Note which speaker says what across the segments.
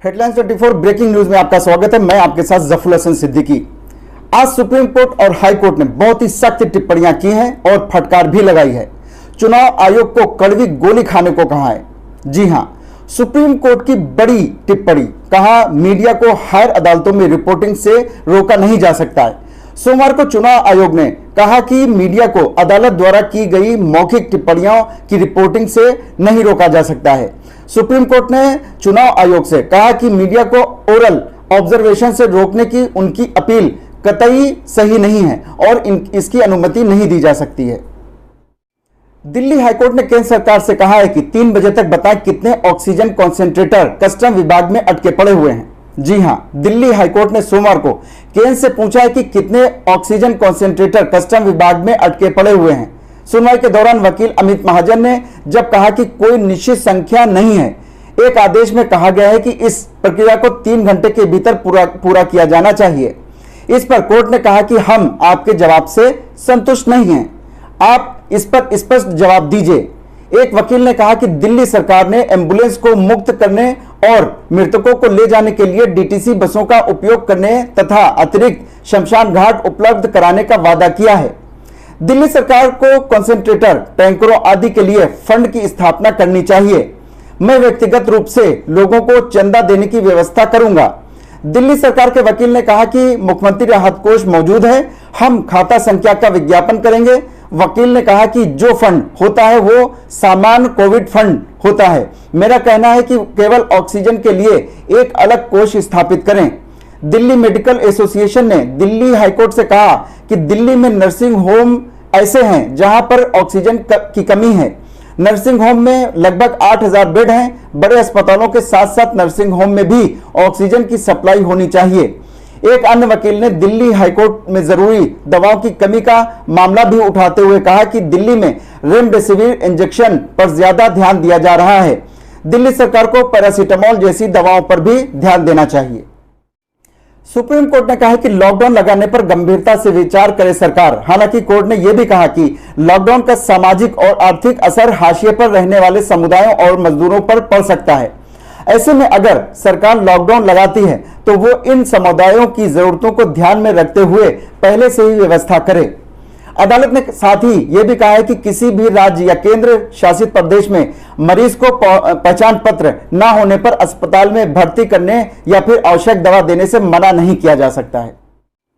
Speaker 1: Headlines 24 breaking news में आपका स्वागत है। मैं आपके साथ जफरुल हसन सिद्दीकी। आज सुप्रीम कोर्ट और हाई कोर्ट ने बहुत ही सख्त टिप्पणियां की हैं और फटकार भी लगाई है। चुनाव आयोग को कड़वी गोली खाने को कहा है। जी हां, सुप्रीम कोर्ट की बड़ी टिप्पणी, कहा मीडिया को हायर अदालतों में रिपोर्टिंग से रोका नहीं जा सकता है। सोमवार को चुनाव आयोग ने कहा कि मीडिया को अदालत द्वारा की गई मौखिक टिप्पणियों की रिपोर्टिंग से नहीं रोका जा सकता है। सुप्रीम कोर्ट ने चुनाव आयोग से कहा कि मीडिया को ओरल ऑब्जर्वेशन से रोकने की उनकी अपील कतई सही नहीं है और इसकी अनुमति नहीं दी जा सकती है। दिल्ली हाईकोर्ट ने केंद्र सरकार से कहा है कि 3 बजे तक बताएं कितने ऑक्सीजन कॉन्सेंट्रेटर कस्टम विभाग में अटके पड़े हुए हैं। जी हां, दिल्ली हाईकोर्ट ने सोमवार को केंद्र से पूछा है कि कितने ऑक्सीजन कॉन्सेंट्रेटर कस्टम विभाग में अटके पड़े हुए हैं। सुनवाई के दौरान वकील अमित महाजन ने जब कहा कि कोई निश्चित संख्या नहीं है, एक आदेश में कहा गया है कि इस प्रक्रिया को 3 घंटे के भीतर पूरा किया जाना चाहिए। इस पर कोर्ट ने कहा कि हम आपके जवाब से संतुष्ट नहीं हैं, आप इस पर स्पष्ट जवाब दीजिए। एक वकील ने कहा कि दिल्ली सरकार ने एम्बुलेंस को मुक्त करने और मृतकों को ले जाने के लिए डीटीसी बसों का उपयोग करने तथा अतिरिक्त शमशान घाट उपलब्ध कराने का वादा किया है। दिल्ली सरकार को कंसंट्रेटर, टैंकरों आदि के लिए फंड की स्थापना करनी चाहिए। मैं व्यक्तिगत रूप से लोगों को चंदा देने की व्यवस्था करूंगा। दिल्ली सरकार के वकील ने कहा कि मुख्यमंत्री राहत कोष मौजूद है, हम खाता संख्या का विज्ञापन करेंगे। वकील ने कहा कि जो फंड होता है वो सामान्य कोविड फंड होता है। मेरा कहना है कि केवल ऑक्सीजन के लिए एक अलग कोष स्थापित करें। दिल्ली मेडिकल एसोसिएशन ने दिल्ली हाईकोर्ट से कहा कि दिल्ली में नर्सिंग होम ऐसे हैं जहां पर ऑक्सीजन की कमी है। नर्सिंग होम में लगभग 8000 बेड हैं। बड़े अस्पतालों के साथ साथ नर्सिंग होम में भी ऑक्सीजन की सप्लाई होनी चाहिए। एक अन्य वकील ने दिल्ली हाईकोर्ट में जरूरी दवाओं की कमी का मामला भी उठाते हुए कहा कि दिल्ली में रेमडेसिविर इंजेक्शन पर ज्यादा ध्यान दिया जा रहा है। दिल्ली सरकार को पैरासीटामोल जैसी दवाओं पर भी ध्यान देना चाहिए। सुप्रीम कोर्ट ने कहा है कि लॉकडाउन लगाने पर गंभीरता से विचार करे सरकार। हालांकि कोर्ट ने यह भी कहा कि लॉकडाउन का सामाजिक और आर्थिक असर हाशिए पर रहने वाले समुदायों और मजदूरों पर पड़ सकता है। ऐसे में अगर सरकार लॉकडाउन लगाती है तो वो इन समुदायों की जरूरतों को ध्यान में रखते हुए पहले से ही व्यवस्था करे। अदालत ने साथ ही यह भी कहा है कि किसी भी राज्य या केंद्र शासित प्रदेश में मरीज को पहचान पत्र न होने पर अस्पताल में भर्ती करने या फिर आवश्यक दवा देने से मना नहीं किया जा सकता है।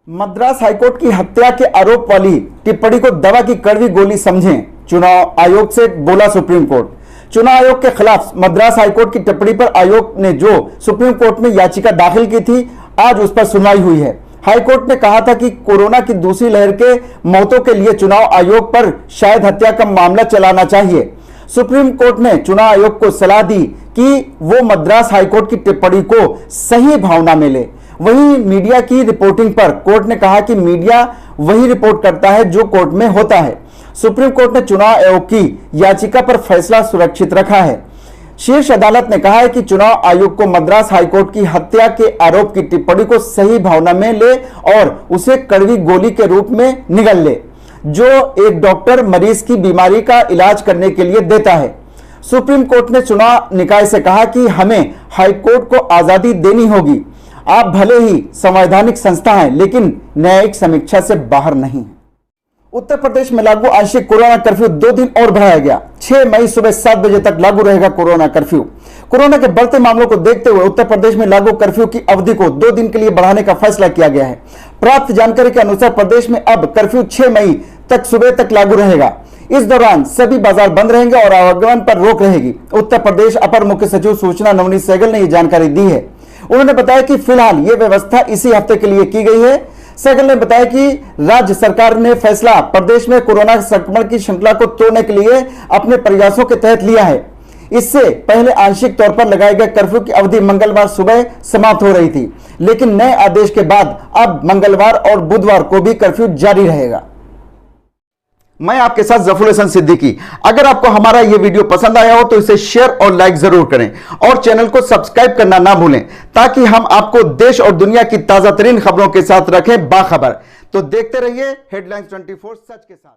Speaker 1: मद्रास हाईकोर्ट की हत्या के आरोप वाली टिप्पणी को दवा की कड़वी गोली समझें, चुनाव आयोग से बोला सुप्रीम कोर्ट। चुनाव आयोग के खिलाफ मद्रास हाईकोर्ट की टिप्पणी पर आयोग ने जो सुप्रीम कोर्ट में याचिका दाखिल की थी, आज उस पर सुनवाई हुई है। हाईकोर्ट ने कहा था कि कोरोना की दूसरी लहर के मौतों के लिए चुनाव आयोग पर शायद हत्या का मामला चलाना चाहिए। सुप्रीम कोर्ट ने चुनाव आयोग को सलाह दी कि वो मद्रास हाईकोर्ट की टिप्पणी को सही भावना में ले। वहीं मीडिया की रिपोर्टिंग पर कोर्ट ने कहा कि मीडिया वही रिपोर्ट करता है जो कोर्ट में होता है। सुप्रीम कोर्ट ने चुनाव आयोग की याचिका पर फैसला सुरक्षित रखा है। शीर्ष अदालत ने कहा है कि चुनाव आयोग को मद्रास हाईकोर्ट की हत्या के आरोप की टिप्पणी को सही भावना में ले और उसे कड़वी गोली के रूप में निगल ले, जो एक डॉक्टर मरीज की बीमारी का इलाज करने के लिए देता है। सुप्रीम कोर्ट ने चुनाव निकाय से कहा कि हमें हाईकोर्ट को आजादी देनी होगी। आप भले ही संवैधानिक संस्था हैं, लेकिन न्यायिक समीक्षा से बाहर नहीं। उत्तर प्रदेश में लागू आंशिक कोरोना कर्फ्यू 2 दिन और बढ़ाया गया। 6 मई सुबह 7 बजे तक लागू रहेगा कोरोना कर्फ्यू। कोरोना के बढ़ते मामलों को देखते हुए उत्तर प्रदेश में लागू कर्फ्यू की अवधि को 2 दिन के लिए बढ़ाने का फैसला किया गया है। प्राप्त जानकारी के अनुसार प्रदेश में अब कर्फ्यू 6 मई तक सुबह तक लागू रहेगा। इस दौरान सभी बाजार बंद रहेंगे और आवागमन पर रोक रहेगी। उत्तर प्रदेश अपर मुख्य सचिव सूचना नवनीत सहगल ने यह जानकारी दी है। उन्होंने बताया कि फिलहाल यह व्यवस्था इसी हफ्ते के लिए की गई है। सहगल ने बताया कि राज्य सरकार ने फैसला प्रदेश में कोरोना संक्रमण की श्रृंखला को तोड़ने के लिए अपने प्रयासों के तहत लिया है। इससे पहले आंशिक तौर पर लगाए गए कर्फ्यू की अवधि मंगलवार सुबह समाप्त हो रही थी, लेकिन नए आदेश के बाद अब मंगलवार और बुधवार को भी कर्फ्यू जारी रहेगा। मैं आपके साथ जफरुल हसन सिद्दीकी। अगर आपको हमारा यह वीडियो पसंद आया हो तो इसे शेयर और लाइक जरूर करें और चैनल को सब्सक्राइब करना ना भूलें, ताकि हम आपको देश और दुनिया की ताजा तरीन खबरों के साथ रखें बाखबर। तो देखते रहिए हेडलाइंस 24 सच के साथ।